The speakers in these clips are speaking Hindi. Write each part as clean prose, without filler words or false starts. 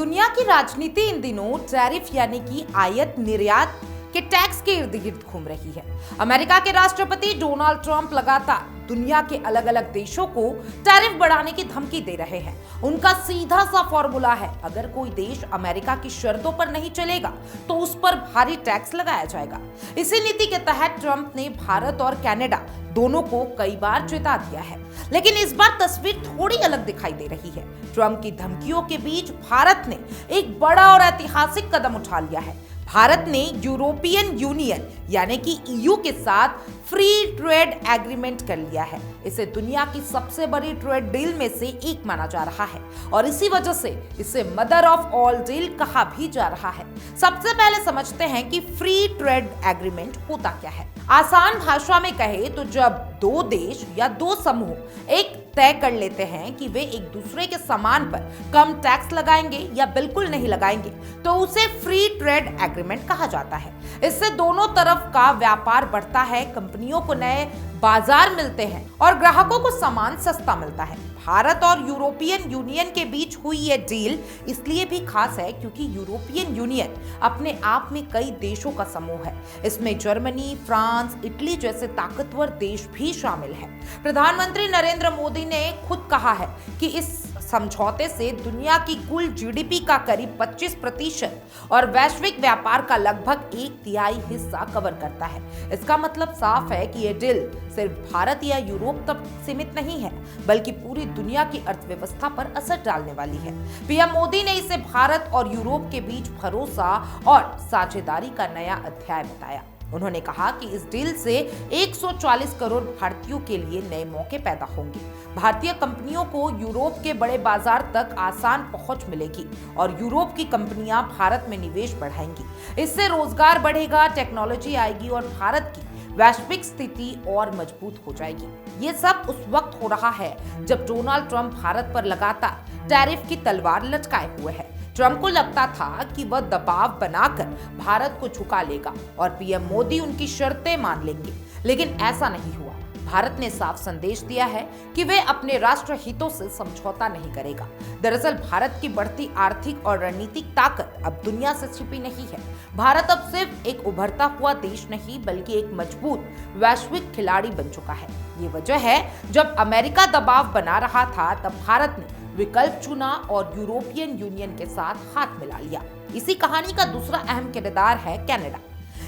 दुनिया की राजनीति इन दिनों टैरिफ यानी कि आयात निर्यात के टैक्स के इर्द गिर्द घूम रही है। अमेरिका के राष्ट्रपति डोनाल्ड ट्रंप लगातार दुनिया के अलग अलग देशों को टैरिफ बढ़ाने की धमकी दे रहे हैं। उनका सीधा सा फॉर्मूला है, अगर कोई देश अमेरिका की शर्तों पर नहीं चलेगा तो उस पर भारी टैक्स लगाया जाएगा। इसी नीति के तहत ट्रंप ने भारत और कनाडा दोनों को कई बार चेता दिया है, लेकिन इस बार तस्वीर थोड़ी अलग दिखाई दे रही है। ट्रंप की धमकियों के बीच भारत ने एक बड़ा और ऐतिहासिक कदम उठा लिया है। भारत ने यूरोपियन यूनियन यानी कि ईयू के साथ फ्री ट्रेड एग्रीमेंट कर लिया है। इसे दुनिया की सबसे बड़ी ट्रेड डील में से एक माना जा रहा है और इसी वजह से इसे मदर ऑफ ऑल डील कहा भी जा रहा है। सबसे पहले समझते हैं कि फ्री ट्रेड एग्रीमेंट होता क्या है। आसान भाषा में कहे तो जब दो देश या दो समूह एक तय कर लेते हैं कि वे एक दूसरे के सामान पर कम टैक्स लगाएंगे या बिल्कुल नहीं लगाएंगे तो उसे फ्री ट्रेड एग्रीमेंट कहा जाता है। इससे दोनों तरफ का व्यापार बढ़ता है, कंपनियों को नए बाजार मिलते हैं और ग्राहकों को सामान सस्ता मिलता है। भारत और यूरोपियन यूनियन के बीच हुई ये डील इसलिए भी खास है क्योंकि यूरोपियन यूनियन अपने आप में कई देशों का समूह है। इसमें जर्मनी, फ्रांस, इटली जैसे ताकतवर देश भी शामिल है। प्रधानमंत्री नरेंद्र मोदी ने खुद कहा है कि इस समझौते से दुनिया की कुल जीडीपी का करीब 25% और वैश्विक व्यापार का लगभग 1/3 हिस्सा कवर करता है। इसका मतलब साफ है कि यह डील सिर्फ भारत या यूरोप तक सीमित नहीं है, बल्कि पूरी दुनिया की अर्थव्यवस्था पर असर डालने वाली है। पीएम मोदी ने इसे भारत और यूरोप के बीच भरोसा और साझेदारी का नया अध्याय बताया। उन्होंने कहा कि इस डील से 140 करोड़ भारतीयों के लिए नए मौके पैदा होंगे। भारतीय कंपनियों को यूरोप के बड़े बाजार तक आसान पहुंच मिलेगी और यूरोप की कंपनियां भारत में निवेश बढ़ाएंगी। इससे रोजगार बढ़ेगा, टेक्नोलॉजी आएगी और भारत की वैश्विक स्थिति और मजबूत हो जाएगी। ये सब उस वक्त हो रहा है जब डोनाल्ड ट्रंप भारत पर लगातार टैरिफ की तलवार लटकाए हुए है। ट्रंप को लगता था कि वह दबाव बनाकर भारत को झुका लेगा और पीएम मोदी उनकी शर्तें मान लेंगे, लेकिन ऐसा नहीं हुआ। भारत ने साफ संदेश दिया है कि वे अपने राष्ट्र हितों से समझौता नहीं करेगा। दरअसल भारत की बढ़ती आर्थिक और रणनीतिक ताकत अब दुनिया से छिपी नहीं है। भारत अब सिर्फ एक उभरता हुआ देश नहीं बल्कि एक मजबूत वैश्विक खिलाड़ी बन चुका है। ये वजह है जब अमेरिका दबाव बना रहा था तब भारत ने विकल्प चुना और यूरोपियन यूनियन के साथ हाथ मिला लिया। इसी कहानी का दूसरा अहम किरदार है कनाडा।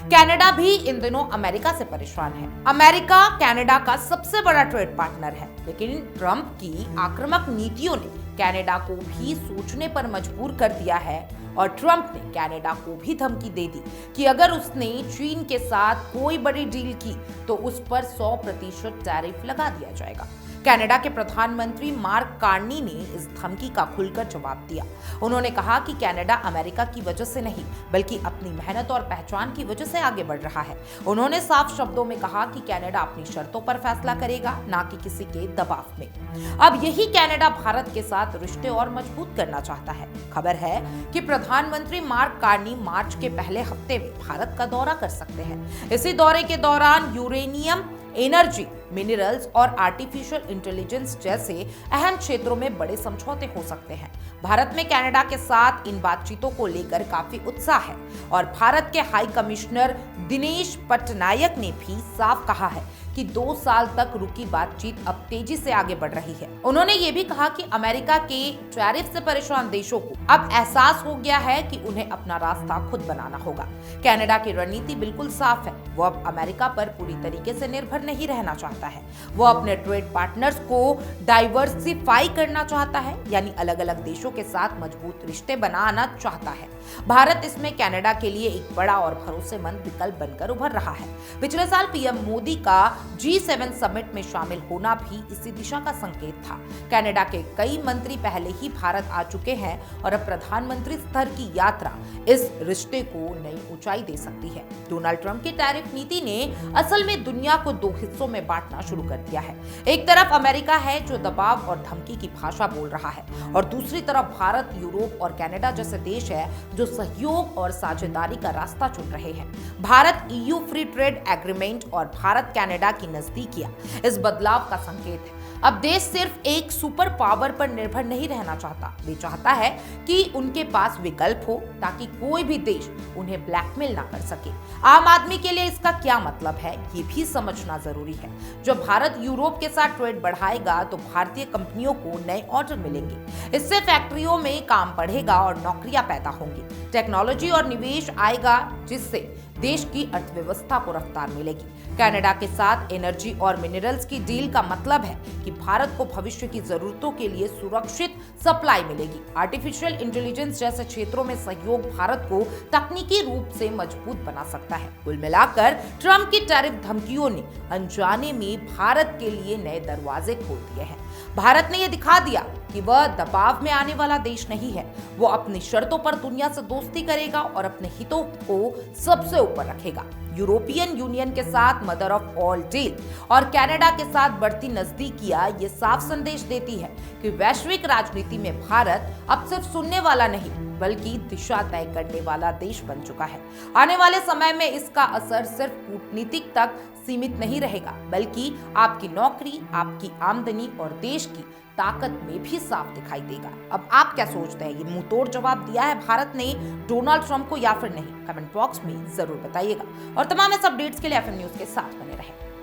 कनाडा भी इन दिनों अमेरिका से परेशान है। अमेरिका कनाडा का सबसे बड़ा ट्रेड पार्टनर है, लेकिन ट्रंप की आक्रामक नीतियों ने कनाडा को भी सोचने पर मजबूर कर दिया है और ट्रंप ने कनाडा को भी धमकी दे दी कि अगर उसने चीन के साथ कोई बड़ी डील की तो उस पर 100% टैरिफ लगा दिया जाएगा। कनाडा के प्रधानमंत्री मार्क कार्नी ने इस धमकी का खुलकर जवाब दिया। उन्होंने कहा कि कनाडा अमेरिका की वजह से नहीं बल्कि अपनी मेहनत और पहचान की वजह से आगे बढ़ रहा है। उन्होंने साफ शब्दों में कहा कि कनाडा अपनी शर्तों पर फैसला करेगा, ना कि किसी के दबाव में। अब यही कनाडा भारत के साथ रिश्ते और मजबूत करना चाहता है। खबर है कि प्रधानमंत्री मार्क कार्नी मार्च के पहले हफ्ते में भारत का दौरा कर सकते हैं। इसी दौरे के दौरान यूरेनियम, एनर्जी, मिनरल्स और आर्टिफिशियल इंटेलिजेंस जैसे अहम क्षेत्रों में बड़े समझौते हो सकते हैं। भारत में कनाडा के साथ इन बातचीतों को लेकर काफी उत्साह है और भारत के हाई कमिश्नर दिनेश पटनायक ने भी साफ कहा है कि 2 साल तक रुकी बातचीत अब तेजी से आगे बढ़ रही है। उन्होंने ये भी कहा कि अमेरिका के टैरिफ से परेशान देशों को अब एहसास हो गया है कि उन्हें अपना रास्ता खुद बनाना होगा। कनाडा की रणनीति बिल्कुल साफ है। वो अब अमेरिका पर पूरी तरीके से निर्भर नहीं रहना चाहता है। वो अपने ट्रेड पार्टनर्स को डाइवर्सिफाई करना चाहता है, यानी अलग अलग देशों के साथ मजबूत रिश्ते बनाना चाहता है। भारत इसमें कनाडा के लिए एक बड़ा और भरोसेमंद विकल्प बनकर उभर रहा है। पिछले साल पीएम मोदी का G7 समिट में शामिल होना भी इसी दिशा का संकेत था। कनाडा के कई मंत्री पहले ही भारत आ चुके हैं और अब प्रधानमंत्री स्तर की यात्रा इस रिश्ते को नई ऊंचाई दे सकती है। डोनाल्ड ट्रंप की टैरिफ नीति ने असल में दुनिया को 2 हिस्सों में बांटना शुरू कर दिया है। एक तरफ अमेरिका है जो दबाव और धमकी की भाषा बोल रहा है और दूसरी तरफ भारत, यूरोप और कनाडा जैसे देश है जो सहयोग और साझेदारी का रास्ता चुन रहे हैं। Bharat EU free trade agreement और भारत कनाडा की नजदीकियां इस बदलाव का संकेत है। अब देश सिर्फ एक सुपर पावर पर निर्भर नहीं रहना चाहता, वे चाहता है कि उनके पास विकल्प हो ताकि कोई भी देश उन्हें ब्लैकमेल ना कर सके। आम आदमी के लिए इसका क्या मतलब है, ये भी समझना जरूरी है। जब भारत यूरोप के साथ ट्रेड बढ़ाएगा तो भारतीय कंपनियों को नए ऑर्डर मिलेंगे। इससे फैक्ट्रियों में काम बढ़ेगा और नौकरियां पैदा होंगी। टेक्नोलॉजी और निवेश आएगा, जिससे देश की अर्थव्यवस्था को रफ्तार मिलेगी। कनाडा के साथ एनर्जी और मिनरल्स की डील का मतलब है कि भारत को भविष्य की जरूरतों के लिए सुरक्षित सप्लाई मिलेगी। आर्टिफिशियल इंटेलिजेंस जैसे क्षेत्रों में सहयोग भारत को तकनीकी रूप से मजबूत बना सकता है। कुल मिलाकर ट्रंप की टैरिफ धमकियों ने अनजाने में भारत के लिए नए दरवाजे खोल दिए हैं। भारत ने यह दिखा दिया कि वह दबाव में आने वाला देश नहीं है। वो अपनी शर्तों पर दुनिया से दोस्ती करेगा और अपने हितों को सबसे ऊपर रखेगा। यूरोपियन यूनियन के साथ मदर ऑफ ऑल डील और कनाडा के साथ बढ़ती नजदीकियां ये साफ संदेश देती है कि वैश्विक राजनीति में भारत अब सिर्फ सुनने वाला नहीं बल्कि दिशा तय करने वाला देश बन चुका है। आने वाले समय में इसका असर सिर्फ कूटनीतिक तक सीमित नहीं रहेगा, बल्कि आपकी नौकरी, आपकी आमदनी और देश की ताकत में भी साफ दिखाई देगा। अब आप क्या सोचते हैं, ये मुंहतोड़ जवाब दिया है भारत ने डोनाल्ड ट्रंप को या फिर नहीं? कमेंट बॉक्स में जरूर बताइएगा और तमाम इस अपडेट्स के लिए FM न्यूज के साथ बने रहें।